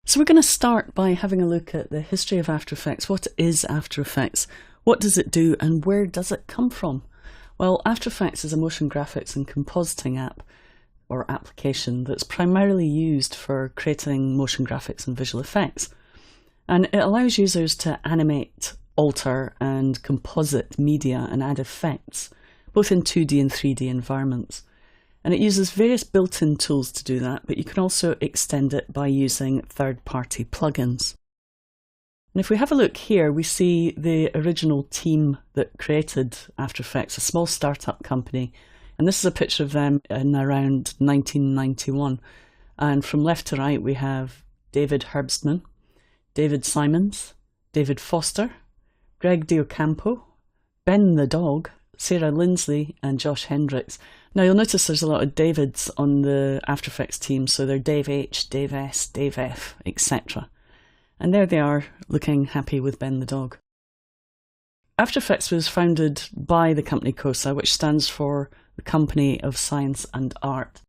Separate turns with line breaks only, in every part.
So we're going to start by having a look at the history of After Effects. What is After Effects? What does it do and where does it come from? Well, After Effects is a motion graphics and compositing app or application that's primarily used for creating motion graphics and visual effects. And it allows users to animate, alter and composite media and add effects, both in 2D and 3D environments. And it uses various built-in tools to do that, but you can also extend it by using third-party plugins. And if we have a look here, we see the original team that created After Effects, a small startup company. And this is a picture of them in around 1991. And from left to right, we have David Herbstman, David Simons, David Foster, Greg Diocampo, Ben the dog, Sarah Lindsley and Josh Hendricks. Now you'll notice there's a lot of Davids on the After Effects team, so they're Dave H, Dave S, Dave F, etc. And there they are, looking happy with Ben the dog. After Effects was founded by the company COSA, which stands for the Company of Science and Art.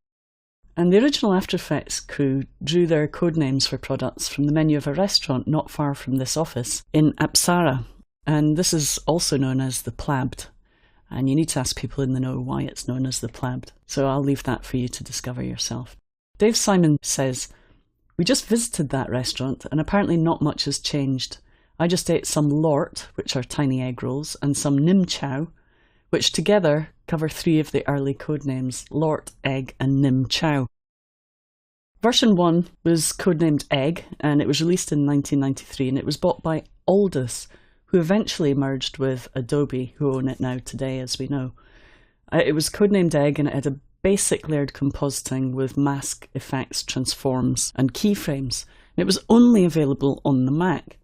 And the original After Effects crew drew their code names for products from the menu of a restaurant not far from this office in Apsara. And this is also known as the Plabbed. And you need to ask people in the know why it's known as the Plabbed. So I'll leave that for you to discover yourself. Dave Simon says, "We just visited that restaurant and apparently not much has changed. I just ate some lort, which are tiny egg rolls, and some nim chow, which together cover three of the early codenames, lort, egg and nim chow." Version 1 was codenamed Egg, and it was released in 1993, and it was bought by Aldus, who eventually merged with Adobe, who own it now today, as we know. It was codenamed Egg, and it had a basic layered compositing with mask, effects, transforms, and keyframes. And it was only available on the Mac.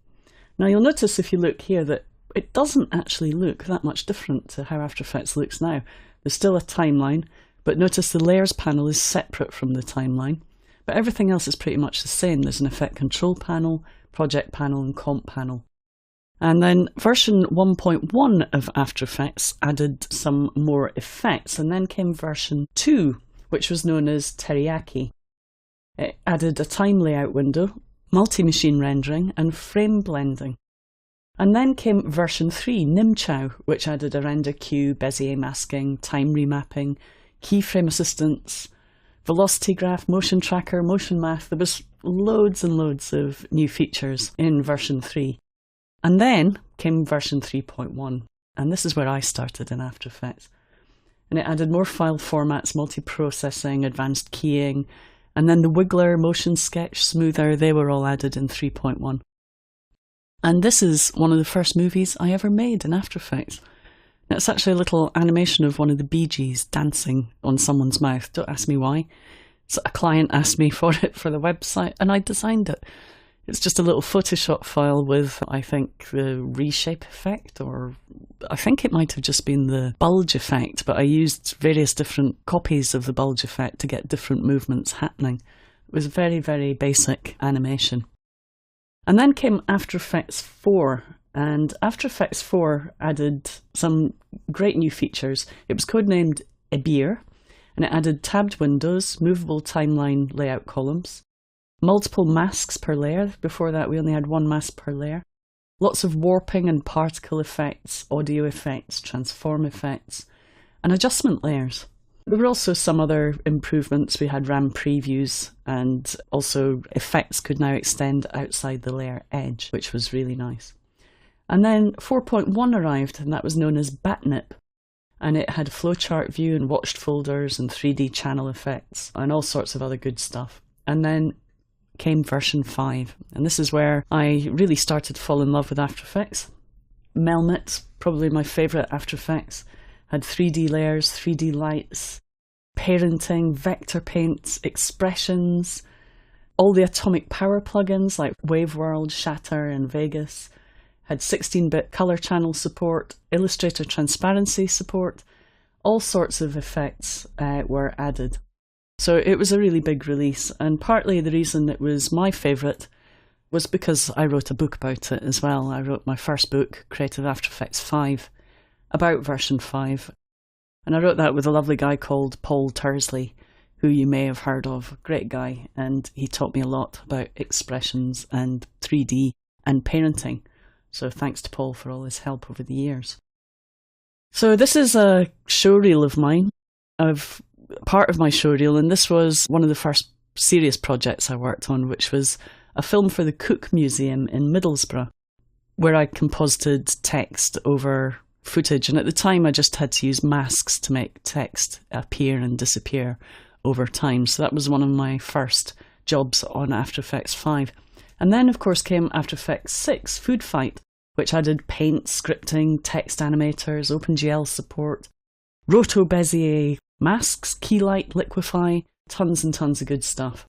Now you'll notice if you look here that it doesn't actually look that much different to how After Effects looks now. There's still a timeline, but notice the layers panel is separate from the timeline. But everything else is pretty much the same. There's an effect control panel, project panel, and comp panel. And then version 1.1 of After Effects added some more effects, and then came version 2, which was known as Teriyaki. It added a time layout window, multi-machine rendering, and frame blending. And then came version 3, Nimchow, which added a render queue, Bezier masking, time remapping, keyframe assistance, velocity graph, motion tracker, motion math. There was loads and loads of new features in version 3. And then came version 3.1, and this is where I started in After Effects. And it added more file formats, multi-processing, advanced keying, and then the Wiggler, Motion Sketch, Smoother, they were all added in 3.1. And this is one of the first movies I ever made in After Effects. Now, it's actually a little animation of one of the Bee Gees dancing on someone's mouth. Don't ask me why. So a client asked me for it for the website, and I designed it. It's just a little Photoshop file with, I think, the reshape effect, or I think it might have just been the bulge effect, but I used various different copies of the bulge effect to get different movements happening. It was very, very basic animation. And then came After Effects 4, and After Effects 4 added some great new features. It was codenamed Ebir, and it added tabbed windows, movable timeline layout columns, multiple masks per layer. Before that, we only had one mask per layer. Lots of warping and particle effects, audio effects, transform effects, and adjustment layers. There were also some other improvements. We had RAM previews, and also effects could now extend outside the layer edge, which was really nice. And then 4.1 arrived, and that was known as Batnip. And it had flowchart view and watched folders and 3D channel effects and all sorts of other good stuff. And then came version 5, and this is where I really started to fall in love with After Effects. Melmit, probably my favourite After Effects, had 3D layers, 3D lights, parenting, vector paints, expressions, all the atomic power plugins like WaveWorld, Shatter and Vegas, had 16-bit color channel support, Illustrator transparency support, all sorts of effects were added. So it was a really big release, and partly the reason it was my favourite was because I wrote a book about it as well. I wrote my first book, Creative After Effects 5, about version 5. And I wrote that with a lovely guy called Paul Tursley, who you may have heard of, great guy, and he taught me a lot about expressions and 3D and parenting. So thanks to Paul for all his help over the years. So this is a showreel of mine, of part of my showreel, and this was one of the first serious projects I worked on, which was a film for the Cook Museum in Middlesbrough, where I composited text over footage. And at the time I just had to use masks to make text appear and disappear over time. So that was one of my first jobs on After Effects 5. And then of course came After Effects 6, Food Fight, which added paint, scripting, text animators, OpenGL support, Roto Bezier masks, Keylight, Liquify, tons and tons of good stuff.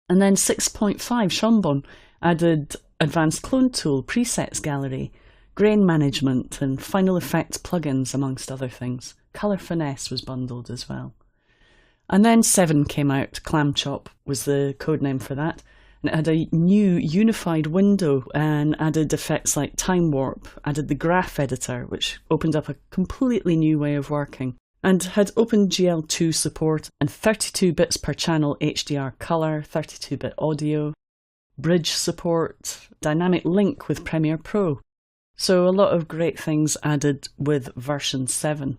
And then 6.5, Shonbon, added advanced clone tool, presets gallery, grain management and Final Effects plugins, amongst other things. Colour Finesse was bundled as well. And then 7 came out, Clam Chop was the codename for that. And it had a new unified window and added effects like time warp, added the graph editor, which opened up a completely new way of working, and had OpenGL 2 support and 32 bits per channel HDR colour, 32-bit audio, bridge support, dynamic link with Premiere Pro. So a lot of great things added with version 7.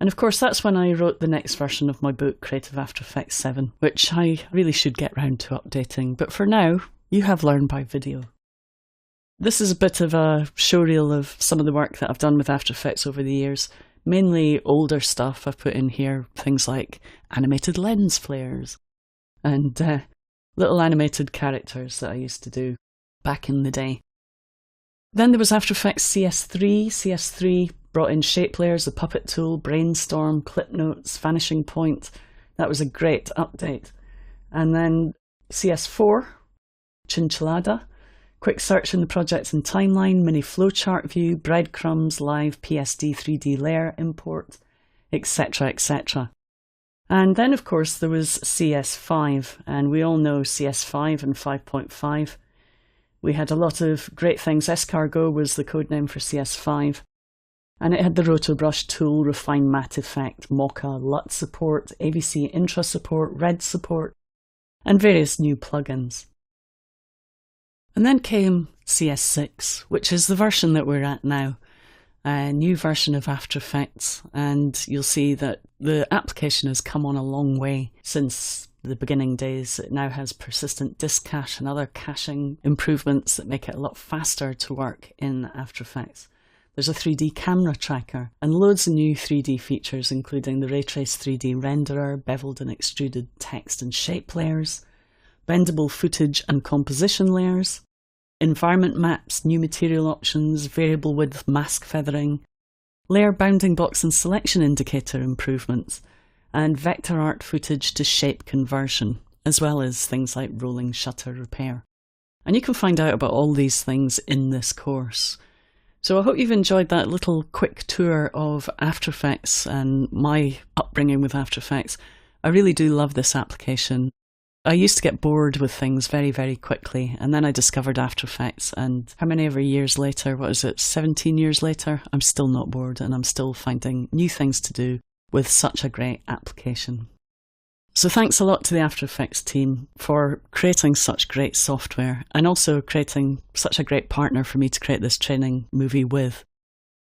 And of course that's when I wrote the next version of my book, Creative After Effects 7, which I really should get round to updating. But for now, you have learned by video. This is a bit of a showreel of some of the work that I've done with After Effects over the years. Mainly older stuff I've put in here, things like animated lens flares and little animated characters that I used to do back in the day. Then there was AfterEffectsCS6. CS3 brought in shape layers, the puppet tool, brainstorm, clip notes, vanishing point. That was a great update. And then CS4, Chinchillada, quick search in the projects and timeline, mini flowchart view, breadcrumbs, live PSD 3D layer import, etc, etc. And then of course there was CS5, and we all know CS5 and 5.5. We had a lot of great things. Escargot was the codename for CS5. And it had the Rotobrush tool, Refine Matte Effect, Mocha, LUT support, AVC Intra support, Red support, and various new plugins. And then came CS6, which is the version that we're at now, a new version of After Effects, and you'll see that the application has come on a long way since the beginning days. It now has persistent disk cache and other caching improvements that make it a lot faster to work in After Effects. There's a 3D camera tracker and loads of new 3D features, including the Raytrace 3D renderer, beveled and extruded text and shape layers, bendable footage and composition layers, environment maps, new material options, variable width mask feathering, layer bounding box and selection indicator improvements, and vector art footage to shape conversion, as well as things like rolling shutter repair. And you can find out about all these things in this course. So I hope you've enjoyed that little quick tour of After Effects and my upbringing with After Effects. I really do love this application. I used to get bored with things very, very quickly, and then I discovered After Effects, and how many ever years later, 17 years later, I'm still not bored, and I'm still finding new things to do with such a great application. So thanks a lot to the After Effects team for creating such great software, and also creating such a great partner for me to create this training movie with.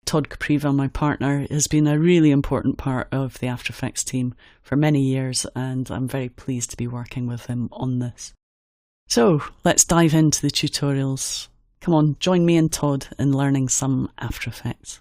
Todd Capriva, my partner, has been a really important part of the After Effects team for many years, and I'm very pleased to be working with him on this. So let's dive into the tutorials. Come on, join me and Todd in learning some After Effects.